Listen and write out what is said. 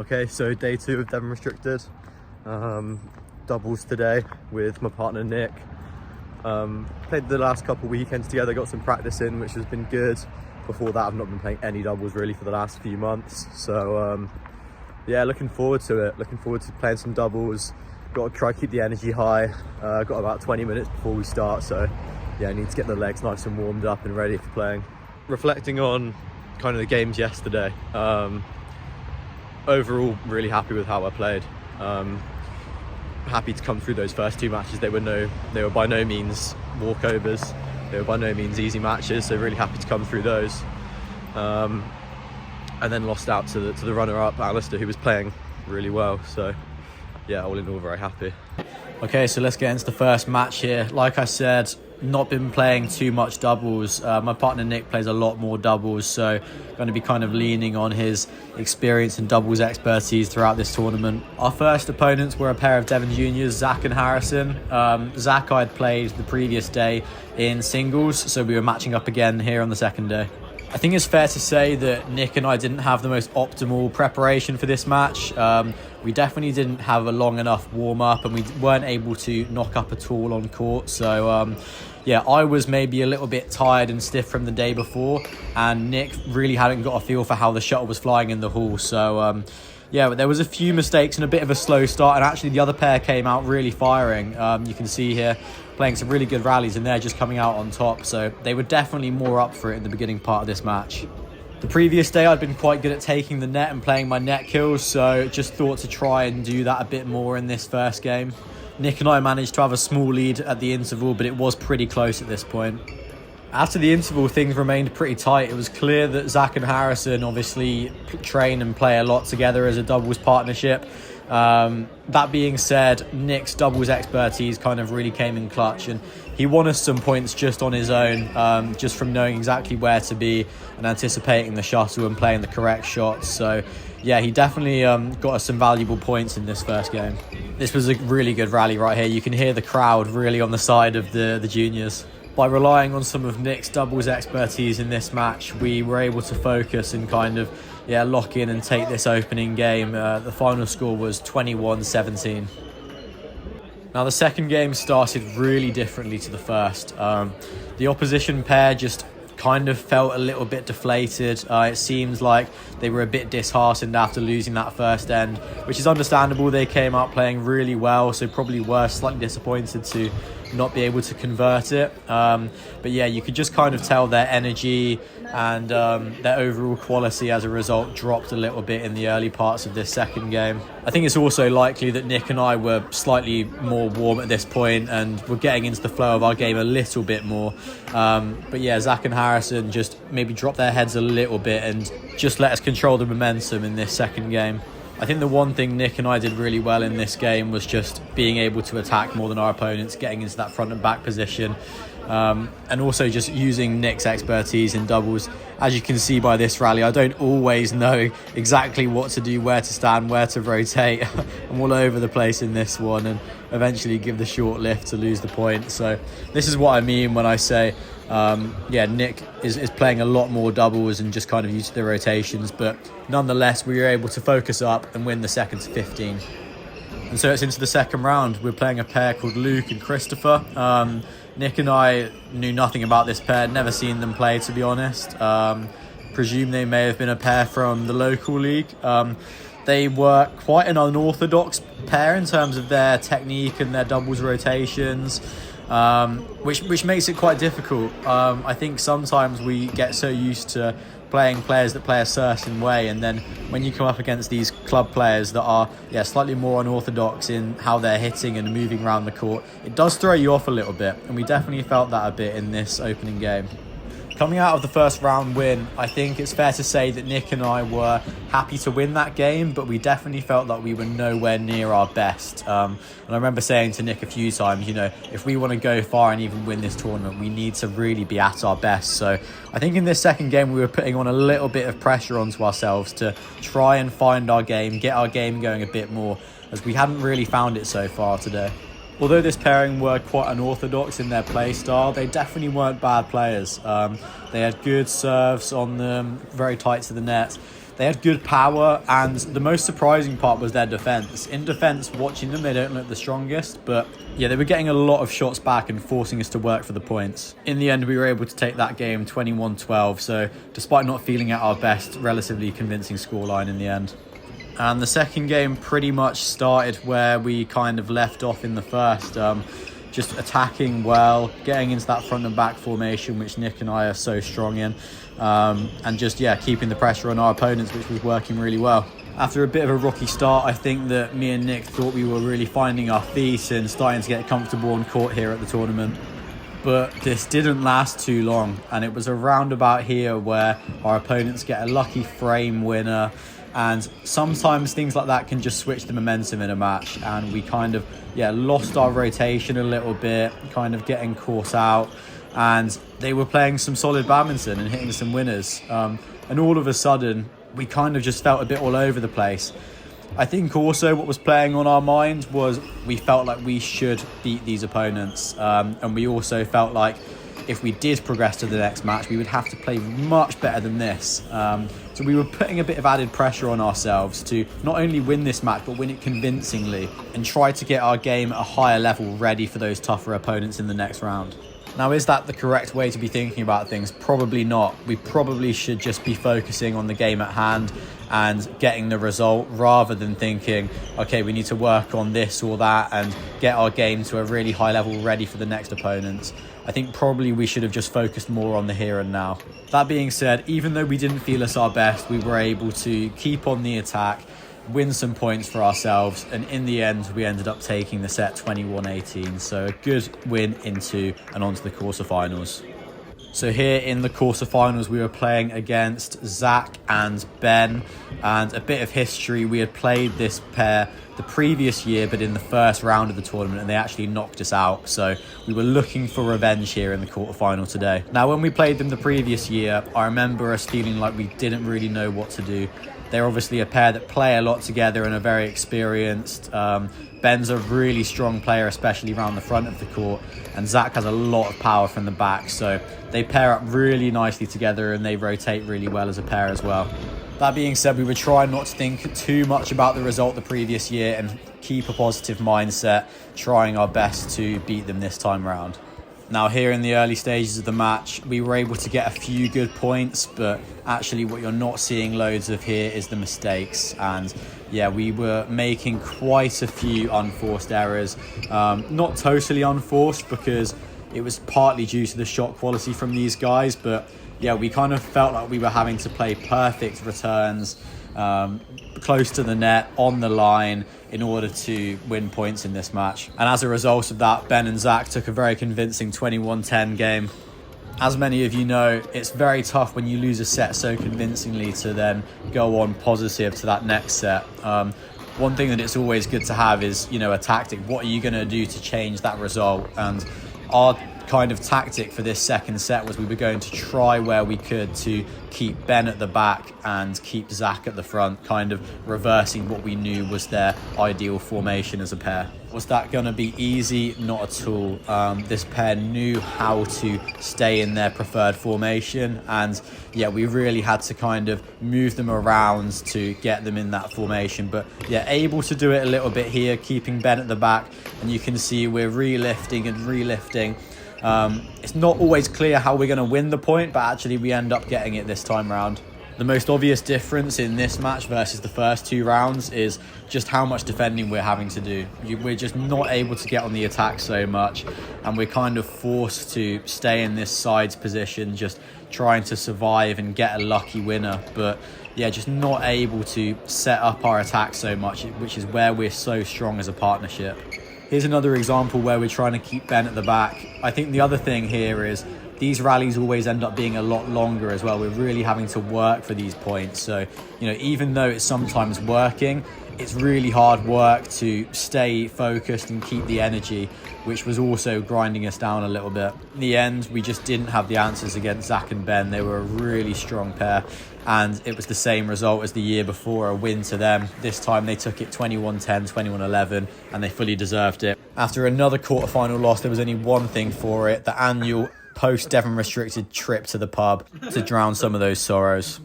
Okay, so day 2 of Devon Restricted. Doubles today with my partner Nick. Played the last couple weekends together, got some practice in, which has been good. Before that, I've not been playing any doubles really for the last few months. So yeah, looking forward to it. Looking forward to playing some doubles. Got to try to keep the energy high. Got about 20 minutes before we start, so yeah, I need to get the legs nice and warmed up and ready for playing. Reflecting on kind of the games yesterday, overall really happy with how I played. Happy to come through those first 2 matches. They were by no means walkovers. They were by no means easy matches, so really happy to come through those. And then lost out to the runner-up, Alistair, who was playing really well. So yeah, all in all, very happy. Okay, so let's get into the first match here. Like I said, not been playing too much doubles. My partner Nick plays a lot more doubles, so going to be kind of leaning on his experience and doubles expertise throughout this tournament. Our first opponents were a pair of Devon juniors, Zach and Harrison. Zach I'd played the previous day in singles, so we were matching up again here on the second day. I think it's fair to say that Nick and I didn't have the most optimal preparation for this match. We definitely didn't have a long enough warm-up, and we weren't able to knock up at all on court. So yeah, I was maybe a little bit tired and stiff from the day before, and Nick really hadn't got a feel for how the shuttle was flying in the hall. So yeah, but there was a few mistakes and a bit of a slow start, and actually the other pair came out really firing. You can see here playing some really good rallies, and they're just coming out on top, so they were definitely more up for it in the beginning part of this match. The previous day I'd been quite good at taking the net and playing my net kills, so just thought to try and do that a bit more in this first game. Nick and I managed to have a small lead at the interval, but it was pretty close at this point. After the interval, things remained pretty tight. It was clear that Zach and Harrison obviously train and play a lot together as a doubles partnership. That being said, Nick's doubles expertise kind of really came in clutch, and he won us some points just on his own, just from knowing exactly where to be and anticipating the shuttle and playing the correct shots. So yeah, he definitely got us some valuable points in this first game. This was a really good rally right here. You can hear the crowd really on the side of the juniors. By relying on some of Nick's doubles expertise in this match, we were able to focus and kind of lock in and take this opening game. The final score was 21-17. Now the second game started really differently to the first. The opposition pair just kind of felt a little bit deflated. It seems like they were a bit disheartened after losing that first end, which is understandable. They came out playing really well, so probably were slightly disappointed to not be able to convert it. But yeah, you could just kind of tell their energy and their overall quality as a result dropped a little bit in the early parts of this second game. I think it's also likely that Nick and I were slightly more warm at this point and were getting into the flow of our game a little bit more. But yeah, Zach and Harrison just maybe dropped their heads a little bit and just let us control the momentum in this second game. I think the one thing Nick and I did really well in this game was just being able to attack more than our opponents, getting into that front and back position, and also just using Nick's expertise in doubles. As you can see by this rally, I don't always know exactly what to do, where to stand, where to rotate. I'm all over the place in this one, and eventually give the short lift to lose the point. So this is what I mean when I say yeah, Nick is playing a lot more doubles and just kind of used to the rotations, but nonetheless we were able to focus up and win the second to 15. And so it's into the second round. We're playing a pair called Luke and Christopher. Nick and I knew nothing about this pair, never seen them play, to be honest. Presume they may have been a pair from the local league. They were quite an unorthodox pair in terms of their technique and their doubles rotations, which makes it quite difficult. I think sometimes we get so used to playing players that play a certain way, and then when you come up against these club players that are slightly more unorthodox in how they're hitting and moving around the court, it does throw you off a little bit, and we definitely felt that a bit in this opening game. Coming out of the first round win, I think it's fair to say that Nick and I were happy to win that game, but we definitely felt like we were nowhere near our best. And I remember saying to Nick a few times, if we want to go far and even win this tournament, we need to really be at our best. So I think in this second game, we were putting on a little bit of pressure onto ourselves to try and find our game, get our game going a bit more, as we hadn't really found it so far today. Although this pairing were quite unorthodox in their play style, they definitely weren't bad players. They had good serves on them, very tight to the net. They had good power, and the most surprising part was their defence. In defence, watching them, they don't look the strongest, but yeah, they were getting a lot of shots back and forcing us to work for the points. In the end, we were able to take that game 21-12, so despite not feeling at our best, relatively convincing scoreline in the end. And the second game pretty much started where we kind of left off in the first. Just attacking well, getting into that front and back formation, which Nick and I are so strong in, and just keeping the pressure on our opponents, which was working really well. After a bit of a rocky start, I think that me and Nick thought we were really finding our feet and starting to get comfortable on court here at the tournament. But this didn't last too long, and it was around about here where our opponents get a lucky frame winner, and sometimes things like that can just switch the momentum in a match, and we kind of lost our rotation a little bit, kind of getting caught out, and they were playing some solid badminton and hitting some winners, and all of a sudden we kind of just felt a bit all over the place. I think also what was playing on our mind was we felt like we should beat these opponents, and we also felt like if we did progress to the next match, we would have to play much better than this. So we were putting a bit of added pressure on ourselves to not only win this match, but win it convincingly and try to get our game at a higher level, ready for those tougher opponents in the next round. Now, is that the correct way to be thinking about things? Probably not. We probably should just be focusing on the game at hand and getting the result, rather than thinking, okay, we need to work on this or that and get our game to a really high level ready for the next opponents. I think probably we should have just focused more on the here and now. That being said, even though we didn't feel us our best, we were able to keep on the attack, win some points for ourselves, and in the end we ended up taking the set 21-18, so a good win into and onto the quarterfinals. So here in the quarterfinals we were playing against Zach and Ben, and a bit of history, we had played this pair the previous year but in the first round of the tournament, and they actually knocked us out, so we were looking for revenge here in the quarterfinal today. Now, when we played them the previous year, I remember us feeling like we didn't really know what to do. They're obviously a pair that play a lot together and are very experienced. Ben's a really strong player, especially around the front of the court, and Zach has a lot of power from the back, so they pair up really nicely together and they rotate really well as a pair as well. That being said, we were trying not to think too much about the result the previous year and keep a positive mindset, trying our best to beat them this time around. Now, here in the early stages of the match, we were able to get a few good points, but actually what you're not seeing loads of here is the mistakes. And we were making quite a few unforced errors. Not totally unforced, because it was partly due to the shot quality from these guys, but we kind of felt like we were having to play perfect returns, close to the net, on the line, in order to win points in this match. And as a result of that, Ben and Zach took a very convincing 21-10 game. As many of you know, it's very tough when you lose a set so convincingly to then go on positive to that next set. One thing that it's always good to have is, a tactic. What are you going to do to change that result? And our kind of tactic for this second set was we were going to try where we could to keep Ben at the back and keep Zach at the front, kind of reversing what we knew was their ideal formation as a pair. Was that going to be easy? Not at all. This pair knew how to stay in their preferred formation, and we really had to kind of move them around to get them in that formation, but able to do it a little bit here, keeping Ben at the back, and you can see we're relifting. It's not always clear how we're going to win the point, but actually we end up getting it this time round. The most obvious difference in this match versus the first two rounds is just how much defending we're having to do. We're just not able to get on the attack so much, and we're kind of forced to stay in this sides position, just trying to survive and get a lucky winner, but just not able to set up our attack so much, which is where we're so strong as a partnership. Here's another example where we're trying to keep Ben at the back. I think the other thing here is these rallies always end up being a lot longer as well. We're really having to work for these points. So, even though it's sometimes working, it's really hard work to stay focused and keep the energy, which was also grinding us down a little bit. In the end, we just didn't have the answers against Zach and Ben. They were a really strong pair, and it was the same result as the year before, a win to them. This time they took it 21-10, 21-11, and they fully deserved it. After another quarterfinal loss, there was only one thing for it: the annual post Devon Restricted trip to the pub to drown some of those sorrows.